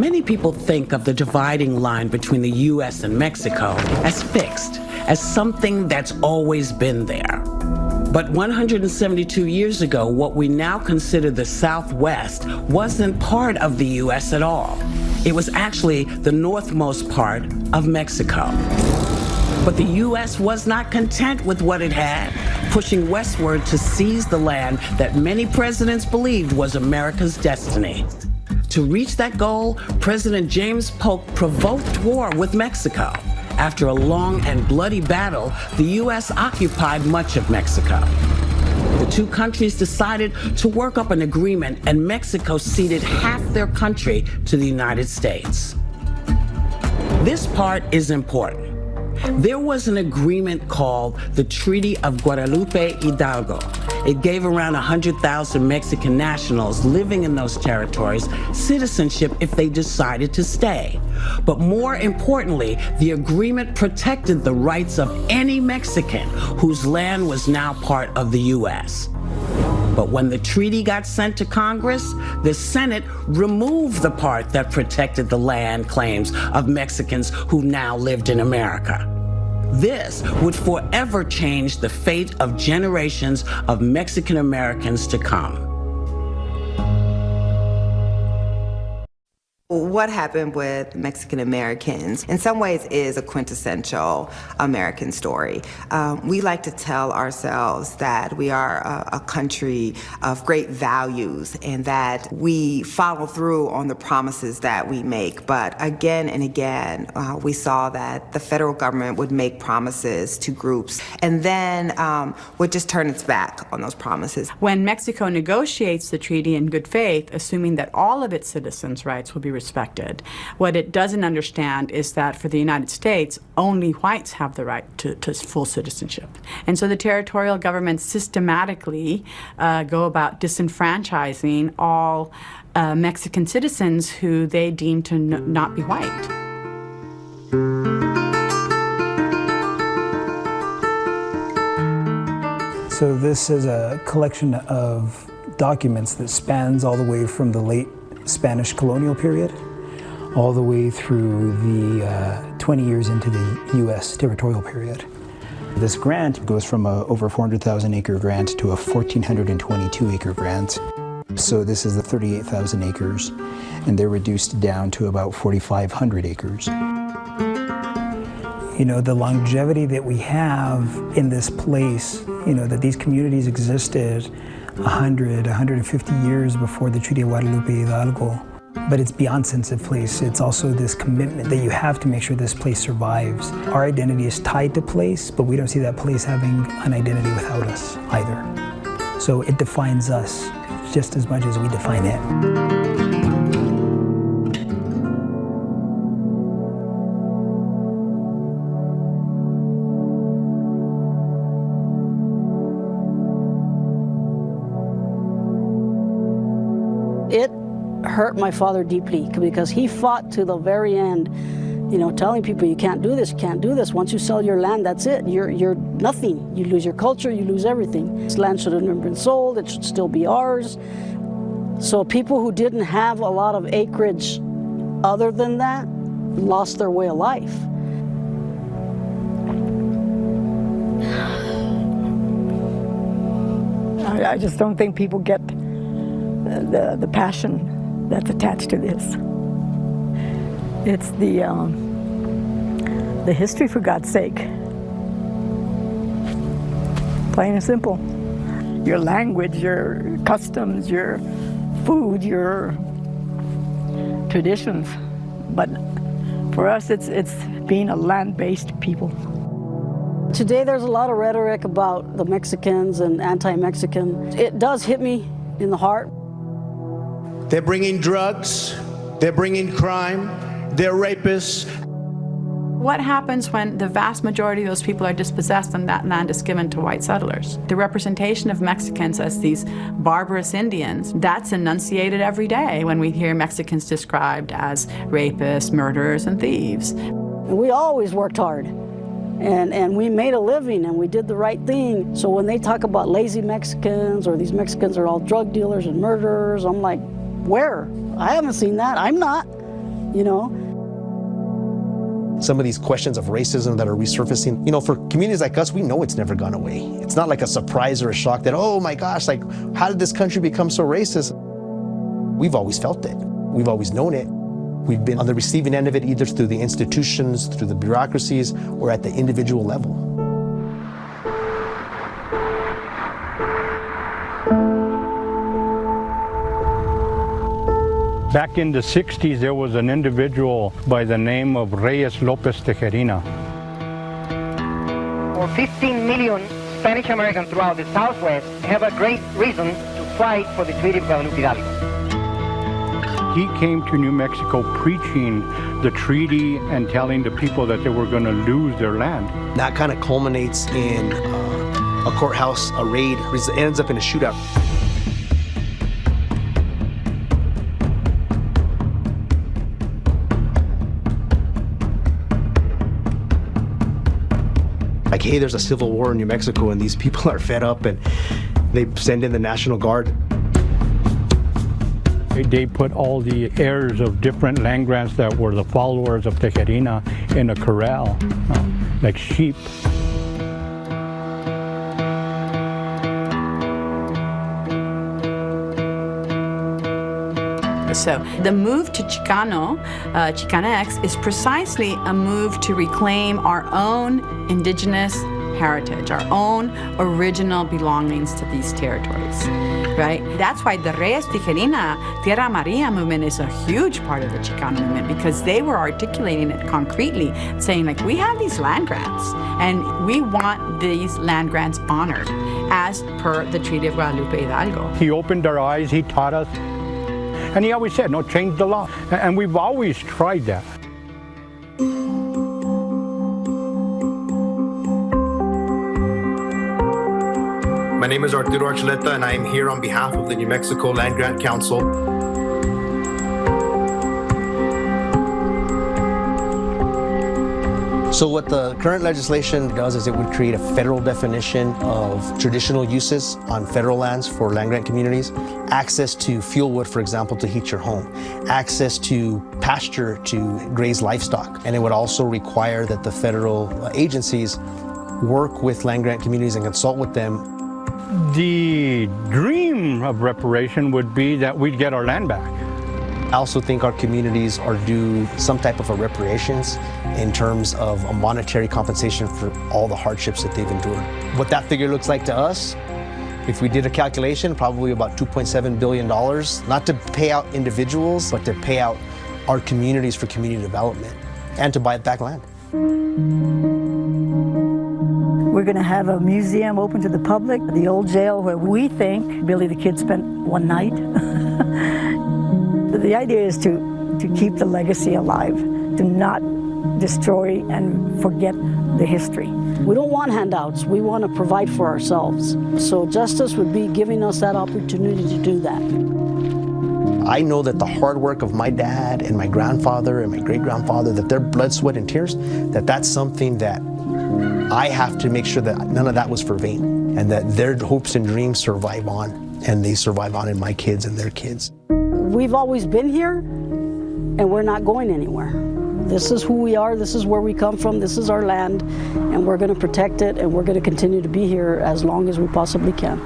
Many people think of the dividing line between the U.S. and Mexico as fixed, as something that's always been there. But 172 years ago, what we now consider the Southwest wasn't part of the U.S. at all. It was actually the northmost part of Mexico. But the U.S. was not content with what it had, pushing westward to seize the land that many presidents believed was America's destiny. To reach that goal, President James Polk provoked war with Mexico. After a long and bloody battle, the U.S. occupied much of Mexico. The two countries decided to work up an agreement, and Mexico ceded half their country to the United States. This part is important. There was an agreement called the Treaty of Guadalupe, Hidalgo. It gave around 100,000 Mexican nationals living in those territories citizenship if they decided to stay. But more importantly, the agreement protected the rights of any Mexican whose land was now part of the U.S. But when the treaty got sent to Congress, the Senate removed the part that protected the land claims of Mexicans who now lived in America. This would forever change the fate of generations of Mexican Americans to come. What happened with Mexican Americans in some ways is a quintessential American story. We like to tell ourselves that we are a country of great values and that we follow through on the promises that we make. But again and again, we saw that the federal government would make promises to groups and then would just turn its back on those promises. When Mexico negotiates the treaty in good faith, assuming that all of its citizens' rights will be respected. What it doesn't understand is that for the United States, only whites have the right to full citizenship. And so the territorial governments systematically go about disenfranchising all Mexican citizens who they deem to not be white. So this is a collection of documents that spans all the way from the late Spanish colonial period all the way through the 20 years into the U.S. territorial period. This grant goes from a over 400,000 acre grant to a 1,422 acre grant. So this is the 38,000 acres, and they're reduced down to about 4,500 acres. You know, the longevity that we have in this place, you know, that these communities existed 100, 150 years before the Treaty of Guadalupe Hidalgo. But it's beyond sense of place. It's also this commitment that you have to make sure this place survives. Our identity is tied to place, but we don't see that place having an identity without us either. So it defines us just as much as we define it. It hurt my father deeply because he fought to the very end, you know, telling people you can't do this, you can't do this. Once you sell your land, that's it. You're nothing. You lose your culture, you lose everything. This land should have never been sold, it should still be ours. So people who didn't have a lot of acreage other than that lost their way of life. I just don't think people get the passion that's attached to this. It's the history, for God's sake. Plain and simple. Your language, your customs, your food, your traditions. But for us, it's being a land-based people. Today there's a lot of rhetoric about the Mexicans and anti-Mexican. It does hit me in the heart. They're bringing drugs, they're bringing crime, they're rapists. What happens when the vast majority of those people are dispossessed and that land is given to white settlers? The representation of Mexicans as these barbarous Indians, that's enunciated every day when we hear Mexicans described as rapists, murderers, and thieves. We always worked hard. And we made a living and we did the right thing. So when they talk about lazy Mexicans or these Mexicans are all drug dealers and murderers, I'm like, where? I haven't seen that. I'm not. you know? Some of these questions of racism that are resurfacing, you know, for communities like us, we know it's never gone away. It's not like a surprise or a shock that, oh my gosh, like, how did this country become so racist? We've always felt it. We've always known it. We've been on the receiving end of it, either through the institutions, through the bureaucracies, or at the individual level. Back in the 60s, there was an individual by the name of Reies Lopez Tijerina. Or 15 million Spanish Americans throughout the Southwest have a great reason to fight for the Treaty of Guadalupe Hidalgo. He came to New Mexico preaching the treaty and telling the people that they were going to lose their land. That kind of culminates in a courthouse, a raid, it ends up in a shootout. Like, hey, there's a civil war in New Mexico and these people are fed up, and they send in the National Guard. They put all the heirs of different land grants that were the followers of Tijerina in a corral, like sheep. So the move to Chicano, Chicanx, is precisely a move to reclaim our own indigenous heritage, our own original belongings to these territories, right? That's why the Reies Tijerina, Tierra Maria movement is a huge part of the Chicano movement, because they were articulating it concretely, saying, like, we have these land grants and we want these land grants honored as per the Treaty of Guadalupe Hidalgo. He opened our eyes, he taught us, and he always said, no, change the law. And we've always tried that. My name is Arturo Archuleta, and I am here on behalf of the New Mexico Land Grant Council. So what the current legislation does is it would create a federal definition of traditional uses on federal lands for land grant communities, access to fuel wood, for example, to heat your home, access to pasture to graze livestock, and it would also require that the federal agencies work with land grant communities and consult with them. The dream of reparation would be that we'd get our land back. I also think our communities are due some type of a reparations in terms of a monetary compensation for all the hardships that they've endured. What that figure looks like to us, if we did a calculation, probably about $2.7 billion, not to pay out individuals, but to pay out our communities for community development and to buy back land. We're going to have a museum open to the public, the old jail where we think Billy the Kid spent one night. The idea is to keep the legacy alive, to not destroy and forget the history. We don't want handouts. We want to provide for ourselves. So justice would be giving us that opportunity to do that. I know that the hard work of my dad and my grandfather and my great-grandfather, that their blood, sweat, and tears, that's something that I have to make sure that none of that was for vain, and that their hopes and dreams survive on, and they survive on in my kids and their kids. We've always been here, and we're not going anywhere. This is who we are, this is where we come from, this is our land, and we're going to protect it, and we're going to continue to be here as long as we possibly can.